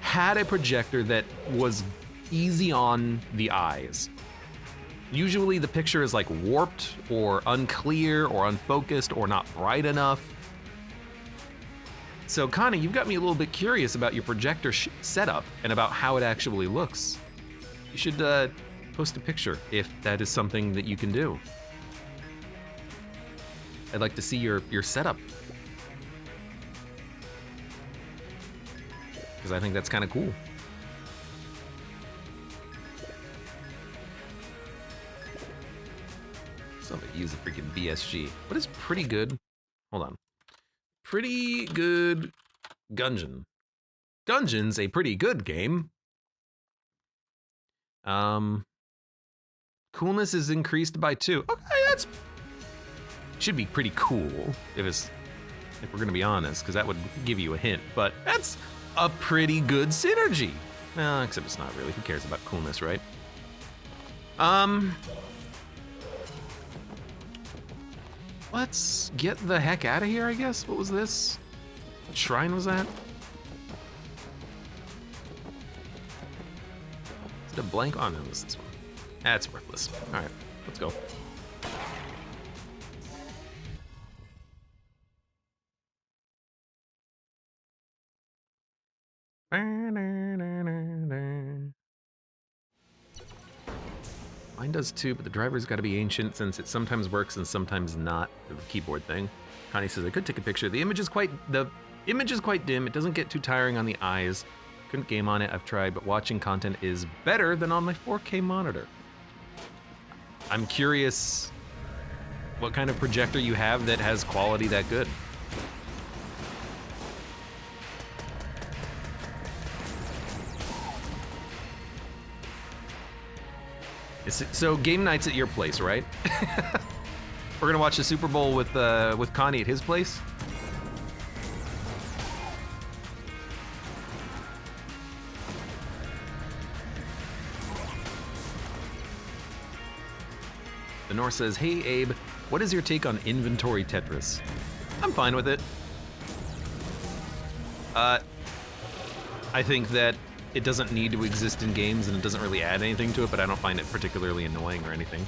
had a projector that was easy on the eyes. Usually the picture is like warped or unclear or unfocused or not bright enough. So, Connie, you've got me a little bit curious about your projector setup and about how it actually looks. You should post a picture if that is something that you can do. I'd like to see your setup. Because I think that's kind of cool. Somebody use a freaking BSG. What is pretty good? Hold on. Pretty good Gungeon. Gungeon's a pretty good game. Coolness is increased by 2. Okay, that's should be pretty cool if we're gonna be honest, because that would give you a hint. But that's a pretty good synergy. Well, except it's not really. Who cares about coolness, right? Let's get the heck out of here, I guess. What was this? What shrine was that? Is it a blank? Oh, no, it was this one. That's worthless. All right, let's go. Mine does too, but the driver's got to be ancient since it sometimes works and sometimes not. The keyboard thing. Connie says I could take a picture. The image is quite dim. It doesn't get too tiring on the eyes. Couldn't game on it. I've tried, but watching content is better than on my 4K monitor. I'm curious what kind of projector you have that has quality that good. So game night's at your place, right? We're gonna watch the Super Bowl with Connie at his place. The North says, "Hey Abe, what is your take on inventory Tetris?" I'm fine with it. I think that it doesn't need to exist in games and it doesn't really add anything to it, but I don't find it particularly annoying or anything.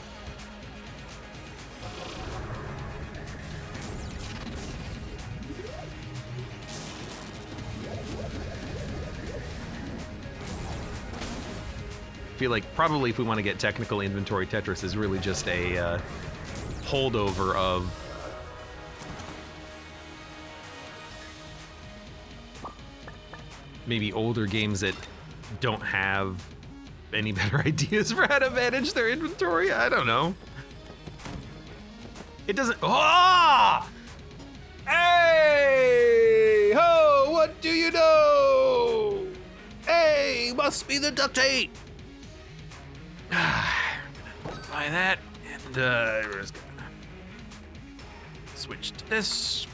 I feel like probably if we want to get technical, inventory Tetris is really just a holdover of maybe older games that don't have any better ideas for how to manage their inventory. I don't know. It doesn't. Oh! Hey! Ho! What do you know? Hey! Must be the duct tape. Buy that, and we're just gonna switch to this.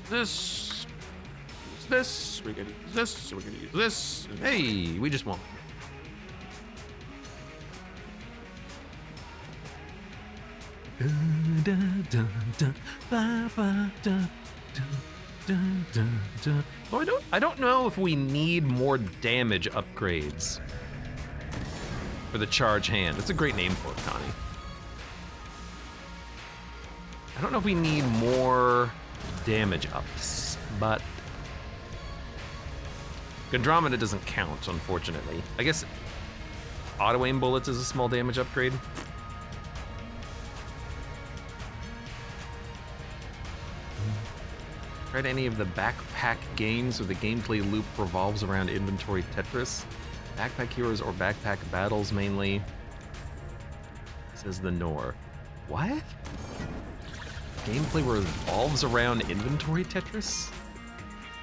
This. We're gonna use this. We're gonna use this. Hey, we just won't. Oh, I don't know if we need more damage upgrades for the charge hand. That's a great name for it, Connie. I don't know if we need more damage ups, but Andromeda doesn't count, unfortunately. I guess auto-aim bullets is a small damage upgrade. Tried any of the backpack games where the gameplay loop revolves around inventory Tetris? Backpack Heroes or Backpack Battles mainly? Says the Nor. What? Gameplay revolves around inventory Tetris?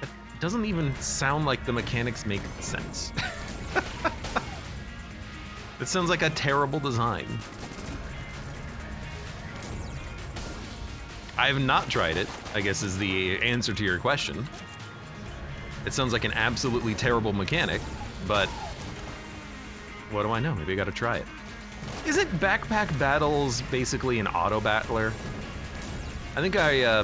That doesn't even sound like the mechanics make sense. It sounds like a terrible design. I have not tried it, I guess is the answer to your question. It sounds like an absolutely terrible mechanic, but what do I know? Maybe I gotta try it. Isn't Backpack Battles basically an auto battler? I think I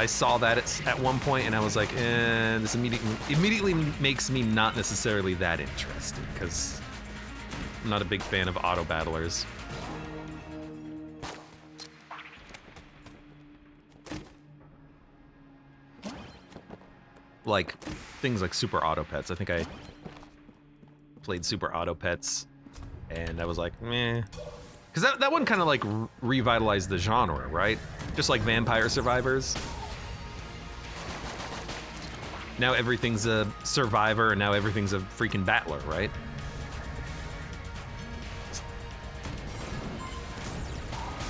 saw that at one point and I was like, this immediately makes me not necessarily that interested because I'm not a big fan of auto battlers. Like things like Super Auto Pets. I think I played Super Auto Pets and I was like, meh. Because that one kind of like revitalized the genre, right? Just like Vampire Survivors. Now everything's a survivor and now everything's a freaking battler, right?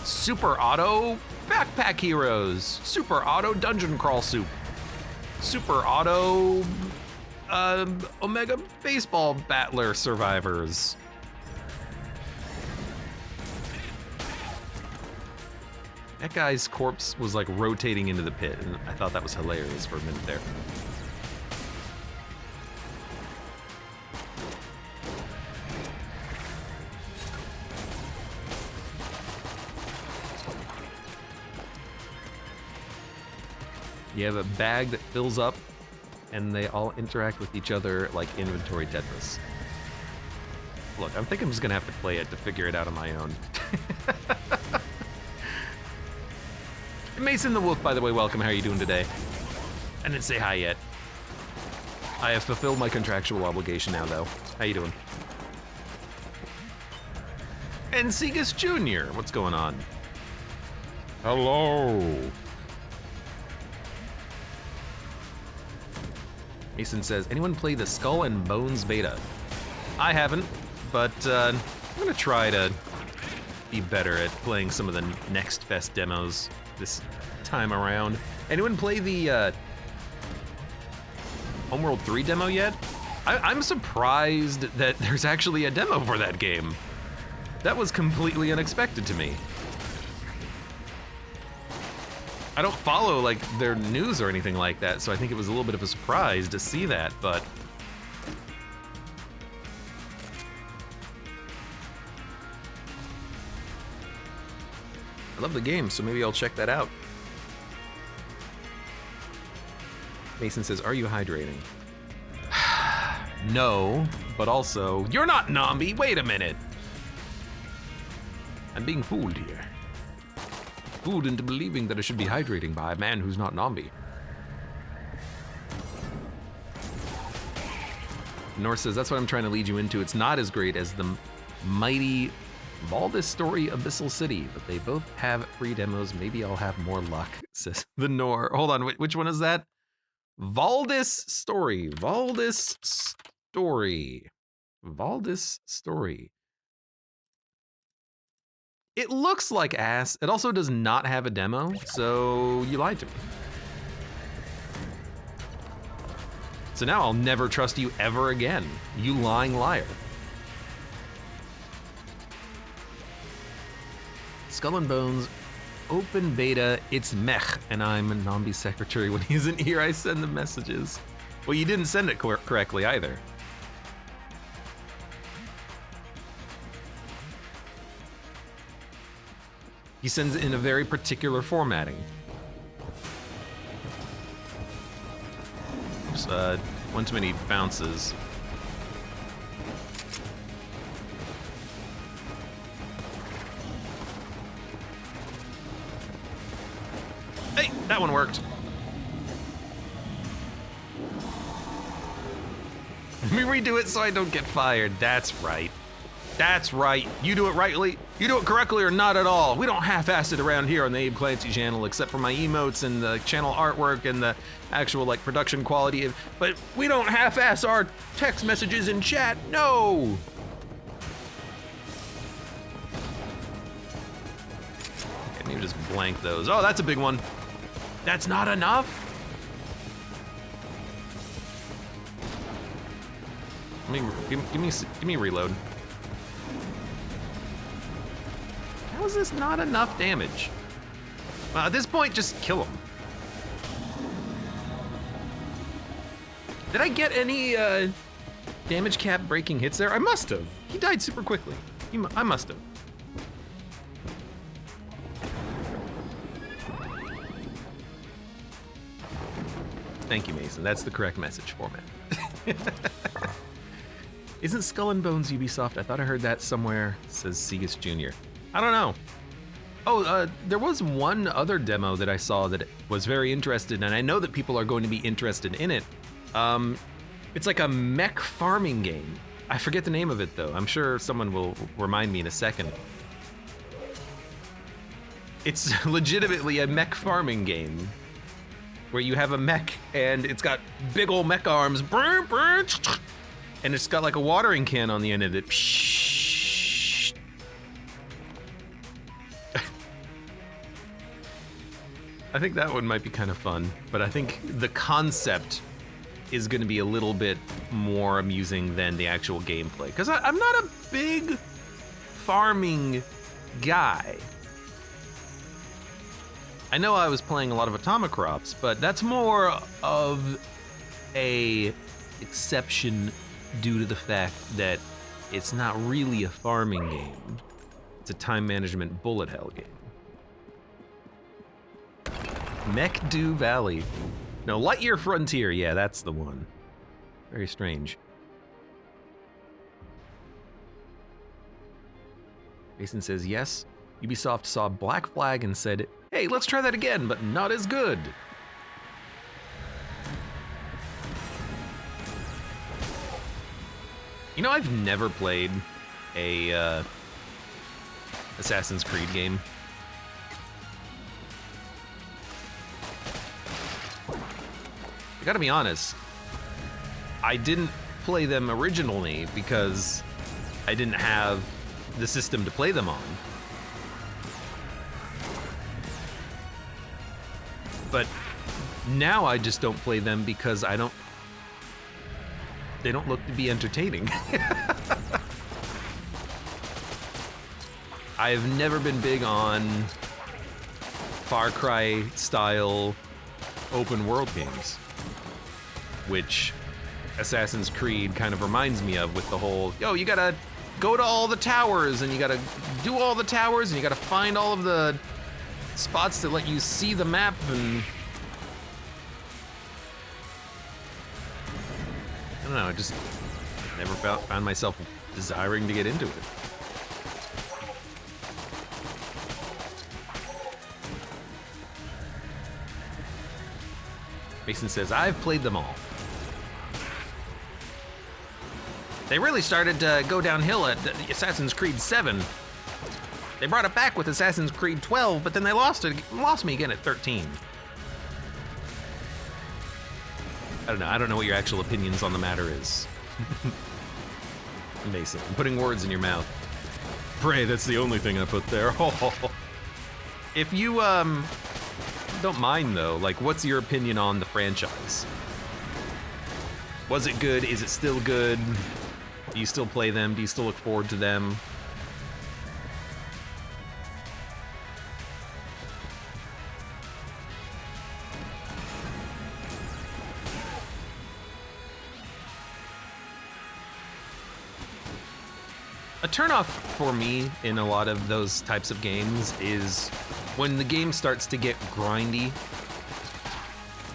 Super Auto Backpack Heroes. Super Auto Dungeon Crawl Soup. Super Auto Omega Baseball Battler Survivors. That guy's corpse was like rotating into the pit, and I thought that was hilarious for a minute there. You have a bag that fills up, and they all interact with each other like inventory Tetris. Look, I think I'm just gonna have to play it to figure it out on my own. Mason the Wolf, by the way, welcome. How are you doing today? I didn't say hi yet. I have fulfilled my contractual obligation now, though. How you doing? And Segus Jr., what's going on? Hello. Mason says, anyone play the Skull and Bones beta? I haven't, but I'm gonna try to be better at playing some of the next best demos this time around. Anyone play the Homeworld 3 demo yet? I'm surprised that there's actually a demo for that game. That was completely unexpected to me. I don't follow like their news or anything like that, so I think it was a little bit of a surprise to see that, but I love the game, so maybe I'll check that out. Mason says, are you hydrating? No, but also, you're not Nambi, wait a minute. I'm being fooled here. Fooled into believing that I should be hydrating by a man who's not Nambi. North says, that's what I'm trying to lead you into. It's not as great as the mighty Valdis Story Abyssal City, but they both have free demos. Maybe I'll have more luck, says the Nor. Hold on, which one is that? Valdis Story. Valdis Story. Valdis Story. It looks like ass. It also does not have a demo, so you lied to me. So now I'll never trust you ever again, you lying liar. Skull and Bones, open beta, it's mech, and I'm a Nambi's secretary. When he isn't here, I send the messages. Well, you didn't send it correctly either. He sends it in a very particular formatting. Oops, one too many bounces. Hey, that one worked. Let me redo it so I don't get fired. That's right. That's right. You do it rightly, you do it correctly, or not at all. We don't half-ass it around here on the Abe Clancy channel, except for my emotes and the channel artwork and the actual like production quality. But we don't half-ass our text messages in chat. No. Okay, maybe just blank those. Oh, that's a big one. That's not enough. Give me a reload. How is this not enough damage? Well, at this point, just kill him. Did I get any damage cap breaking hits there? I must have. He died super quickly. I must have. Thank you, Mason. That's the correct message format. Isn't Skull and Bones Ubisoft? I thought I heard that somewhere. Says Segus Jr. I don't know. Oh, there was one other demo that I saw that was very interested, and I know that people are going to be interested in it. It's like a mech farming game. I forget the name of it though. I'm sure someone will remind me in a second. It's legitimately a mech farming game where you have a mech and it's got big old mech arms, and it's got like a watering can on the end of it. I think that one might be kind of fun, but I think the concept is going to be a little bit more amusing than the actual gameplay, because I'm not a big farming guy. I know I was playing a lot of Atomic Crops, but that's more of a exception due to the fact that it's not really a farming game. It's a time management bullet hell game. Mech-Dew Valley. No, Lightyear Frontier, yeah, that's the one. Very strange. Jason says, yes, Ubisoft saw Black Flag and said, hey, let's try that again, but not as good. You know, I've never played a Assassin's Creed game. I gotta be honest, I didn't play them originally because I didn't have the system to play them on. But now I just don't play them because they don't look to be entertaining. I've never been big on Far Cry style open world games, which Assassin's Creed kind of reminds me of, with the whole, yo, you gotta go to all the towers and you gotta do all the towers and you gotta find all of the spots that let you see the map, and I don't know, I just never found myself desiring to get into it. Mason says, I've played them all. They really started to go downhill at Assassin's Creed 7. They brought it back with Assassin's Creed 12, but then they lost me again at 13. I don't know what your actual opinions on the matter is. Mason, I'm putting words in your mouth. Pray, that's the only thing I put there. If you don't mind though, like, what's your opinion on the franchise? Was it good? Is it still good? Do you still play them? Do you still look forward to them? A turnoff for me in a lot of those types of games is when the game starts to get grindy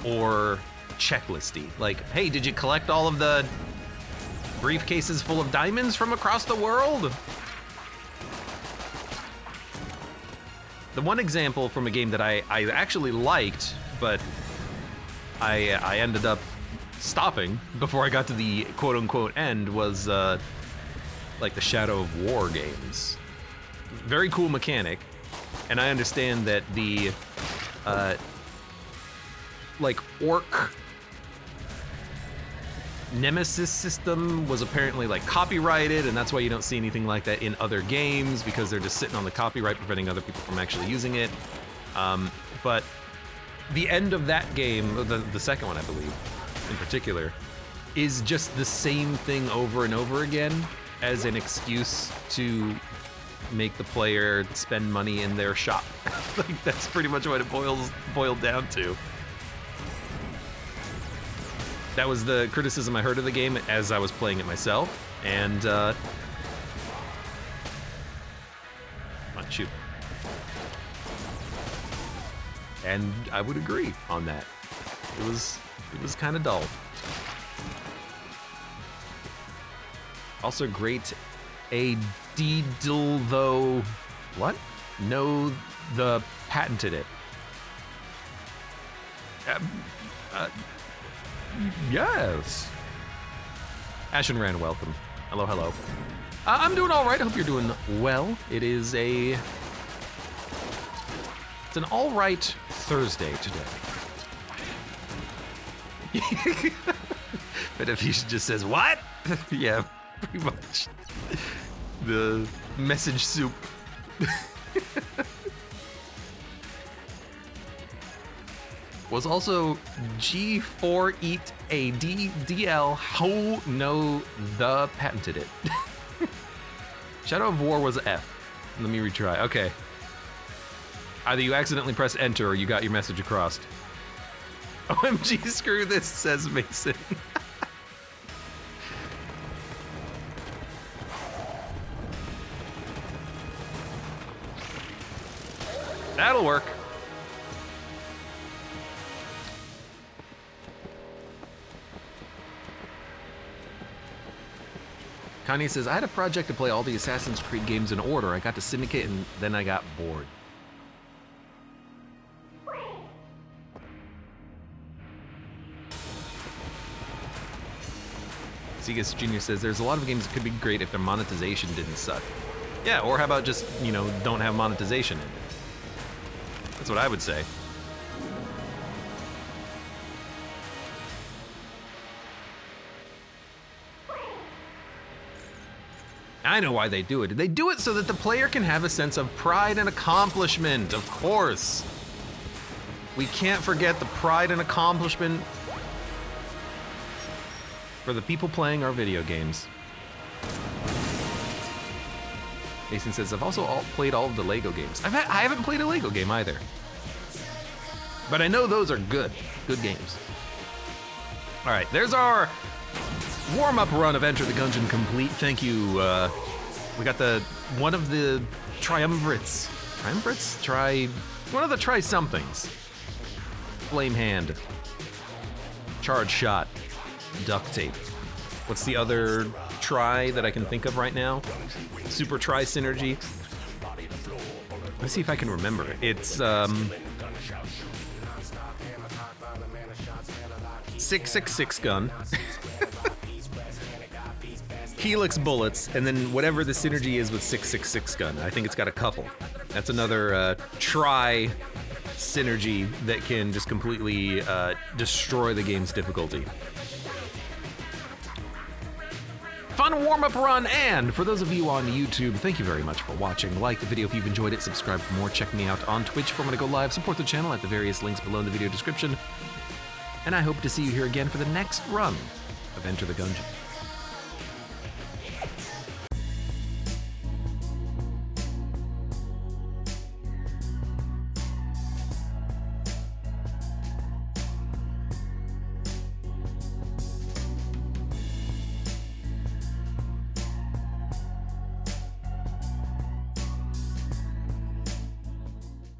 or checklisty. Like, hey, did you collect all of the briefcases full of diamonds from across the world? The one example from a game that I actually liked, but I ended up stopping before I got to the quote-unquote end was like the Shadow of War games. Very cool mechanic, and I understand that the like orc nemesis system was apparently like copyrighted, and that's why you don't see anything like that in other games, because they're just sitting on the copyright preventing other people from actually using it. But the end of that game, the second one I believe in particular, is just the same thing over and over again as an excuse to make the player spend money in their shop. Like, that's pretty much what it boiled down to. That was the criticism I heard of the game as I was playing it myself, and come on, shoot. And I would agree on that. It was kind of dull. Also great, a Deedle though, what? No, the patented it. Yes. Ashen Rand, welcome. Hello, hello. I'm doing all right. I hope you're doing well. It's an all right Thursday today. But if he just says, what? Yeah, pretty much. The message soup. Was also G4 Eat a DL. How no the patented it. Shadow of War was F. Let me retry. Okay. Either you accidentally pressed enter or you got your message across. OMG, screw this, says Mason. That'll work. Kanye says, I had a project to play all the Assassin's Creed games in order. I got to Syndicate and then I got bored. Segas Jr. says, there's a lot of games that could be great if their monetization didn't suck. Yeah, or how about just, you know, don't have monetization in it? That's what I would say. I know why they do it. They do it so that the player can have a sense of pride and accomplishment, of course. We can't forget the pride and accomplishment for the people playing our video games. Mason says, I've also played all of the Lego games. I haven't played a Lego game either. But I know those are good games. All right, there's our warm-up run of Enter the Gungeon complete. Thank you. We got one of the triumvirates. Triumvirates? One of the try-somethings. Flame Hand. Charge Shot. Duct Tape. What's the other try that I can think of right now? Super Try Synergy. Let's see if I can remember it. It's 666 gun. Helix bullets, and then whatever the synergy is with 666 gun. I think it's got a couple. That's another try synergy that can just completely destroy the game's difficulty. Fun warm-up run, and for those of you on YouTube, thank you very much for watching. Like the video if you've enjoyed it, subscribe for more, check me out on Twitch if I'm gonna go live, support the channel at the various links below in the video description, and I hope to see you here again for the next run of Enter the Gungeon.